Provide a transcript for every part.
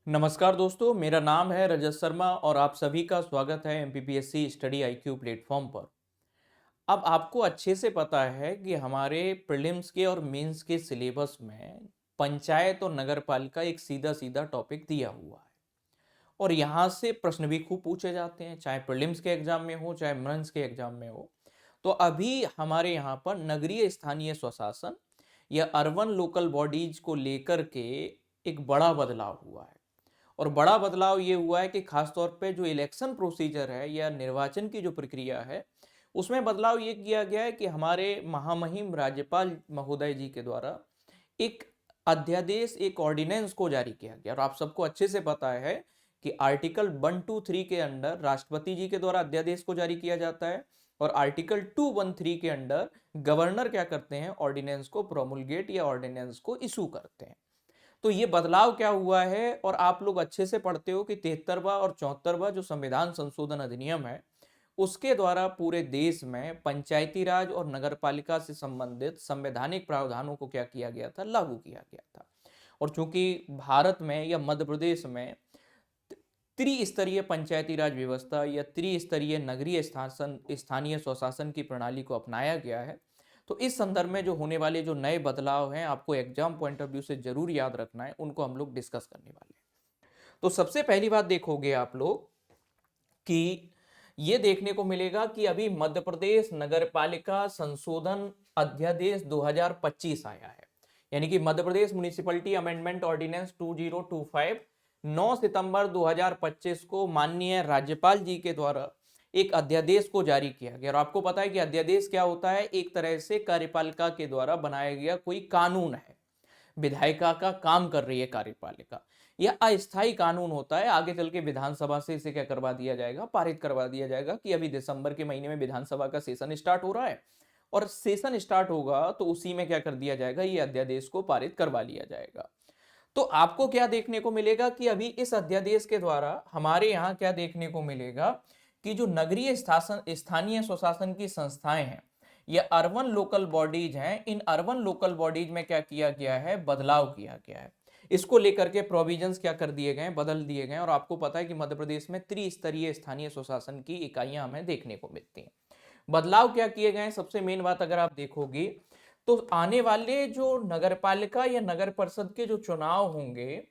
नमस्कार दोस्तों, मेरा नाम है रजत शर्मा और आप सभी का स्वागत है एमपीपीएससी स्टडी आईक्यू प्लेटफॉर्म पर। अब आपको अच्छे से पता है कि हमारे प्रीलिम्स के और मेंस के सिलेबस में पंचायत और नगर पालिका एक सीधा सीधा टॉपिक दिया हुआ है और यहाँ से प्रश्न भी खूब पूछे जाते हैं, चाहे प्रीलिम्स के एग्जाम में हो चाहे मेंस के एग्जाम में हो। तो अभी हमारे यहाँ पर नगरीय स्थानीय स्वशासन या अर्बन लोकल बॉडीज को लेकर के एक बड़ा बदलाव हुआ है। और बड़ा बदलाव ये हुआ है कि खासतौर पे जो इलेक्शन प्रोसीजर है या निर्वाचन की जो प्रक्रिया है, उसमें बदलाव ये किया गया है कि हमारे महामहिम राज्यपाल महोदय जी के द्वारा एक अध्यादेश, एक ऑर्डिनेंस को जारी किया गया। और आप सबको अच्छे से पता है कि आर्टिकल 123 के अंडर राष्ट्रपति जी के द्वारा अध्यादेश को जारी किया जाता है और आर्टिकल 213 के अंडर गवर्नर क्या करते हैं, ऑर्डिनेंस को प्रोमुलगेट या ऑर्डिनेंस को इशू करते हैं। तो ये बदलाव क्या हुआ है, और आप लोग अच्छे से पढ़ते हो कि 73वां और 74वां जो संविधान संशोधन अधिनियम है, उसके द्वारा पूरे देश में पंचायती राज और नगरपालिका से संबंधित संवैधानिक प्रावधानों को क्या किया गया था, लागू किया गया था। और चूंकि भारत में या मध्य प्रदेश में त्रिस्तरीय पंचायती राज व्यवस्था या त्रिस्तरीय नगरीय स्थानीय स्वशासन की प्रणाली को अपनाया गया है, तो इस संदर्भ में जो होने वाले जो नए बदलाव हैं, आपको एग्जाम पॉइंट ऑफ व्यू से जरूर याद रखना है, उनको हम लोग डिस्कस करने वाले हैं। तो सबसे पहली बात देखोगे आप लोग कि ये देखने को मिलेगा कि अभी मध्य प्रदेश नगरपालिका संशोधन अध्यादेश 2025 आया है, यानी कि Madhya Pradesh municipality amendment ordinance 2025 9 सितंबर 2025 को माननीय राज्यपाल जी के द्वारा एक अध्यादेश को जारी किया गया। और आपको पता है कि अध्यादेश क्या होता है, एक तरह से कार्यपालिका के द्वारा बनाया गया कोई कानून है। विधायिका का काम कर रही है कार्यपालिका, यह अस्थायी कानून होता है। आगे चल के विधानसभा से इसे क्या करवा दिया जाएगा, पारित करवा दिया जाएगा कि अभी दिसंबर के महीने में विधानसभा का सेशन स्टार्ट हो रहा है और सेशन स्टार्ट होगा तो उसी में क्या कर दिया जाएगा, ये अध्यादेश को पारित करवा लिया जाएगा। तो आपको क्या देखने को मिलेगा कि अभी इस अध्यादेश के द्वारा हमारे यहाँ क्या देखने को मिलेगा कि जो नगरीय स्थानीय स्वशासन की संस्थाएं हैं या अर्बन लोकल बॉडीज हैं, इन अर्बन लोकल बॉडीज में क्या किया गया है, बदलाव किया गया है। इसको लेकर के प्रोविजंस क्या कर दिए गए, बदल दिए गए। और आपको पता है कि मध्य प्रदेश में त्रिस्तरीय स्थानीय स्वशासन की इकाइयां हमें देखने को मिलती हैं। बदलाव क्या किए गए, सबसे मेन बात अगर आप देखोगे तो आने वाले जो नगरपालिका या नगर परिषद के जो चुनाव होंगे,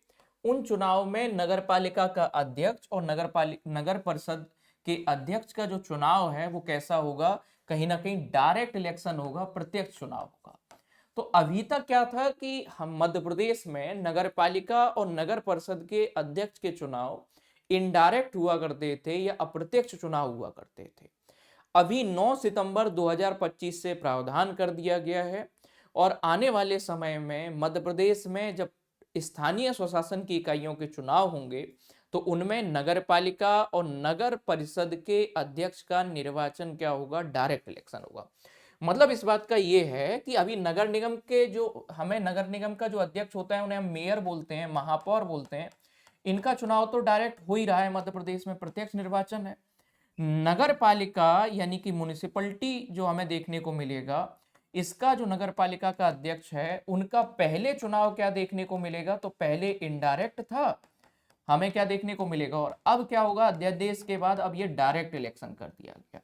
उन चुनाव में नगरपालिका का अध्यक्ष और नगर परिषद के अध्यक्ष का जो चुनाव है वो कैसा होगा, कहीं ना कहीं डायरेक्ट इलेक्शन होगा, प्रत्यक्ष चुनाव होगा। तो अभी तक क्या था कि हम मध्य प्रदेश में नगरपालिका और नगर परिषद के अध्यक्ष के चुनाव इनडायरेक्ट हुआ करते थे या अप्रत्यक्ष चुनाव हुआ करते थे। अभी 9 सितंबर 2025 से प्रावधान कर दिया गया है और आने वाले समय में मध्य प्रदेश में जब स्थानीय स्वशासन की इकाइयों के चुनाव होंगे तो उनमें नगरपालिका और नगर परिषद के अध्यक्ष का निर्वाचन क्या होगा, डायरेक्ट इलेक्शन होगा। मतलब इस बात का ये है कि अभी नगर निगम के जो हमें नगर निगम का जो अध्यक्ष होता है, उन्हें हम मेयर बोलते हैं, महापौर बोलते हैं, इनका चुनाव तो डायरेक्ट हो ही रहा है, मध्य प्रदेश में प्रत्यक्ष निर्वाचन है। नगर पालिका यानी कि म्युनिसिपलिटी जो हमें देखने को मिलेगा, इसका जो नगर पालिका का अध्यक्ष है, उनका पहले चुनाव क्या देखने को मिलेगा, तो पहले इनडायरेक्ट था, हमें क्या देखने को मिलेगा, और अब क्या होगा, अध्यादेश के बाद अब ये डायरेक्ट इलेक्शन कर दिया गया।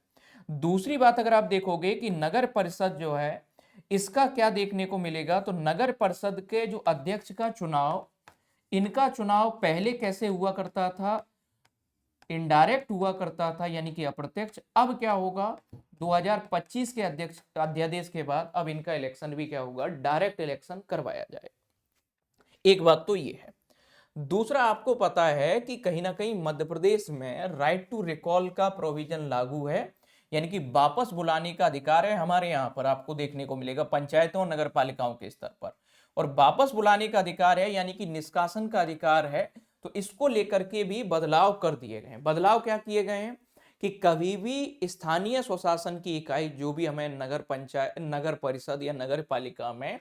दूसरी बात अगर आप देखोगे कि नगर परिषद जो है, इसका क्या देखने को मिलेगा, तो नगर परिषद के जो अध्यक्ष का चुनाव, इनका चुनाव पहले कैसे हुआ करता था, इनडायरेक्ट हुआ करता था, यानी कि अप्रत्यक्ष। अब क्या होगा, 2025 के अध्यक्ष अध्यादेश के बाद अब इनका इलेक्शन भी क्या होगा, डायरेक्ट इलेक्शन करवाया जाए। एक बात तो ये है। दूसरा, आपको पता है कि कहीं ना कहीं मध्य प्रदेश में राइट टू रिकॉल का प्रोविजन लागू है, यानी कि वापस बुलाने का अधिकार है हमारे यहाँ पर, आपको देखने को मिलेगा पंचायतों और नगर पालिकाओं के स्तर पर। और वापस बुलाने का अधिकार है, यानी कि निष्कासन का अधिकार है। तो इसको लेकर के भी बदलाव कर दिए गए हैं। बदलाव क्या किए गए हैं कि कभी भी स्थानीय स्वशासन की इकाई जो भी हमें नगर पंचायत, नगर परिषद या नगर पालिका में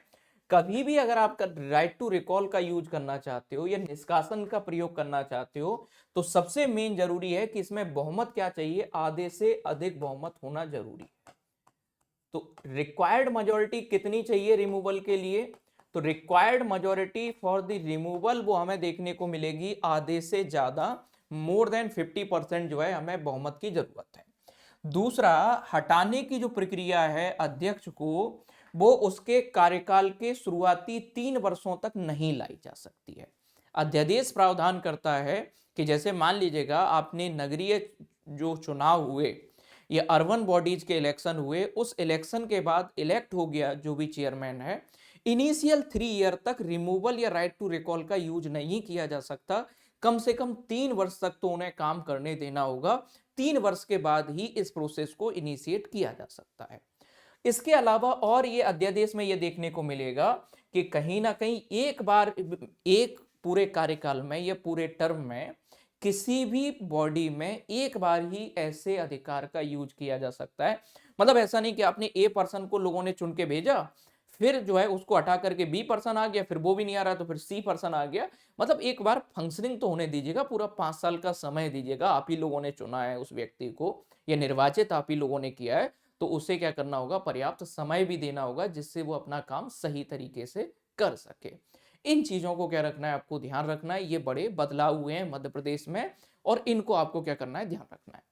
कभी भी अगर आप राइट टू रिकॉल का यूज करना चाहते हो या निष्कासन का प्रयोग करना चाहते हो, तो सबसे मेन जरूरी है कि इसमें बहुमत क्या चाहिए, आधे से अधिक बहुमत होना जरूरी है। तो रिक्वायर्ड मेजोरिटी कितनी चाहिए रिमूवल के लिए, तो required majority for the removal वो हमें देखने को मिलेगी आधे से ज्यादा, मोर देन 50% जो है हमें बहुमत की जरूरत है। दूसरा, हटाने की जो प्रक्रिया है अध्यक्ष को, वो उसके कार्यकाल के शुरुआती 3 वर्षों तक नहीं लाई जा सकती है। अध्यादेश प्रावधान करता है कि जैसे मान लीजिएगा आपने नगरीय जो चुनाव हुए ये अर्बन बॉडीज के इलेक्शन हुए, उस इलेक्शन के बाद इलेक्ट हो गया जो भी चेयरमैन है, इनिशियल 3 ईयर तक रिमूवल या राइट टू रिकॉल का यूज नहीं किया जा सकता। कम से कम 3 वर्ष तक तो उन्हें काम करने देना होगा। 3 वर्ष के बाद ही इस प्रोसेस को इनिशिएट किया जा सकता है। इसके अलावा और ये अध्यादेश में ये देखने को मिलेगा कि कहीं ना कहीं एक बार, एक पूरे कार्यकाल में या पूरे टर्म में किसी भी बॉडी में एक बार ही ऐसे अधिकार का यूज किया जा सकता है। मतलब ऐसा नहीं कि आपने ए पर्सन को लोगों ने चुन के भेजा, फिर जो है उसको हटा करके बी पर्सन आ गया, फिर वो भी नहीं आ रहा तो फिर सी पर्सन आ गया। मतलब एक बार फंक्शनिंग तो होने दीजिएगा, पूरा 5 साल का समय दीजिएगा। आप ही लोगों ने चुना है उस व्यक्ति को, या निर्वाचित आप ही लोगों ने किया है, तो उसे क्या करना होगा, पर्याप्त समय भी देना होगा जिससे वो अपना काम सही तरीके से कर सके। इन चीजों को क्या रखना है, आपको ध्यान रखना है। ये बड़े बदलाव हुए हैं मध्य प्रदेश में और इनको आपको क्या करना है, ध्यान रखना है।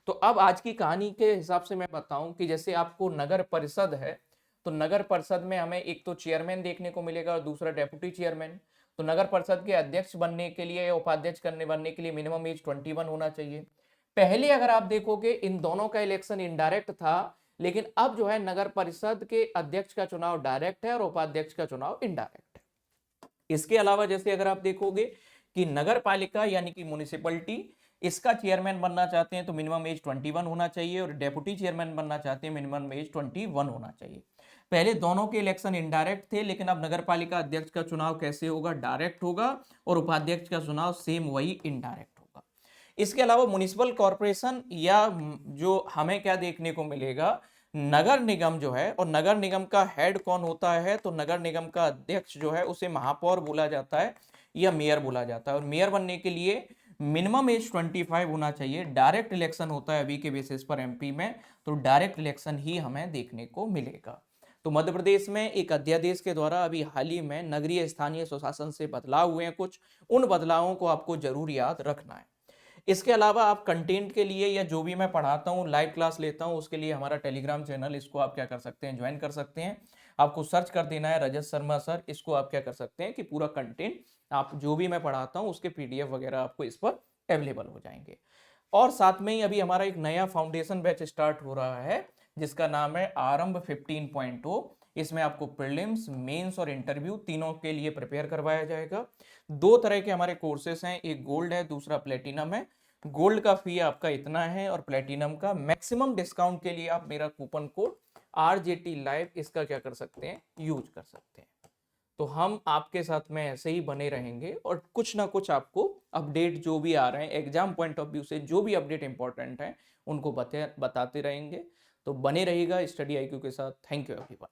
तो अब आज की कहानी के हिसाब से मैं बताऊं कि जैसे आपको नगर परिषद है, तो नगर परिषद में हमें एक तो चेयरमैन देखने को मिलेगा और दूसरा डेप्यूटी चेयरमैन। तो नगर परिषद के अध्यक्ष बनने के लिए या उपाध्यक्ष बनने के लिए मिनिमम एज 21 होना चाहिए। पहले अगर आप देखोगे इन दोनों का इलेक्शन इनडायरेक्ट था, लेकिन अब जो है नगर परिषद के अध्यक्ष का चुनाव डायरेक्ट है और उपाध्यक्ष का चुनाव इनडायरेक्ट है। इसके अलावा जैसे अगर आप देखोगे कि नगर पालिका यानी कि म्युनिसिपलिटी, इसका चेयरमैन बनना चाहते हैं तो मिनिमम एज 21 होना चाहिए और डेप्यूटी चेयरमैन बनना चाहते हैं मिनिमम एज 21 होना चाहिए। पहले दोनों के इलेक्शन इनडायरेक्ट थे, लेकिन अब नगर पालिका अध्यक्ष का चुनाव कैसे होगा, डायरेक्ट होगा, और उपाध्यक्ष का चुनाव सेम वही इनडायरेक्ट होगा। इसके अलावा म्युनिसिपल कॉर्पोरेशन या जो हमें क्या देखने को मिलेगा, नगर निगम जो है, और नगर निगम का हेड कौन होता है, तो नगर निगम का अध्यक्ष जो है उसे महापौर बोला जाता है या मेयर बोला जाता है। और मेयर बनने के लिए मिनिमम एज 25 होना चाहिए। डायरेक्ट इलेक्शन होता है अभी के बेसिस पर एमपी में, तो डायरेक्ट इलेक्शन ही हमें देखने को मिलेगा। तो मध्य प्रदेश में एक अध्यादेश के द्वारा अभी हाल ही में नगरीय स्थानीय स्वशासन से बदलाव हुए हैं कुछ, उन बदलावों को आपको जरूर याद रखना है। इसके अलावा आप कंटेंट के लिए या जो भी मैं पढ़ाता हूँ, लाइव क्लास लेता हूँ, उसके लिए हमारा टेलीग्राम चैनल, इसको आप क्या कर सकते हैं, ज्वाइन कर सकते हैं। आपको सर्च कर देना है रजत शर्मा सर, इसको आप क्या कर सकते हैं कि पूरा कंटेंट आप जो भी मैं पढ़ाता हूँ उसके पीडीएफ वगैरह आपको इस पर अवेलेबल हो जाएंगे। और साथ में ही अभी हमारा एक नया फाउंडेशन बैच स्टार्ट हो रहा है जिसका नाम है आरंभ 15.0। इसमें आपको प्रीलिम्स, मेंस और इंटरव्यू तीनों के लिए प्रिपेयर करवाया जाएगा। 2 तरह के हमारे कोर्सेस हैं, एक गोल्ड है, दूसरा प्लेटिनम है। गोल्ड का फी आपका इतना है और प्लेटिनम का मैक्सिमम डिस्काउंट के लिए आप मेरा कूपन कोड RJT लाइव इसका क्या कर सकते हैं, यूज कर सकते हैं। तो हम आपके साथ में ऐसे ही बने रहेंगे और कुछ ना कुछ आपको अपडेट जो भी आ रहे हैं एग्जाम पॉइंट ऑफ व्यू से, जो भी अपडेट इंपॉर्टेंट है उनको बताते रहेंगे। तो बने रहिएगा स्टडी IQ के साथ। Thank you everyone.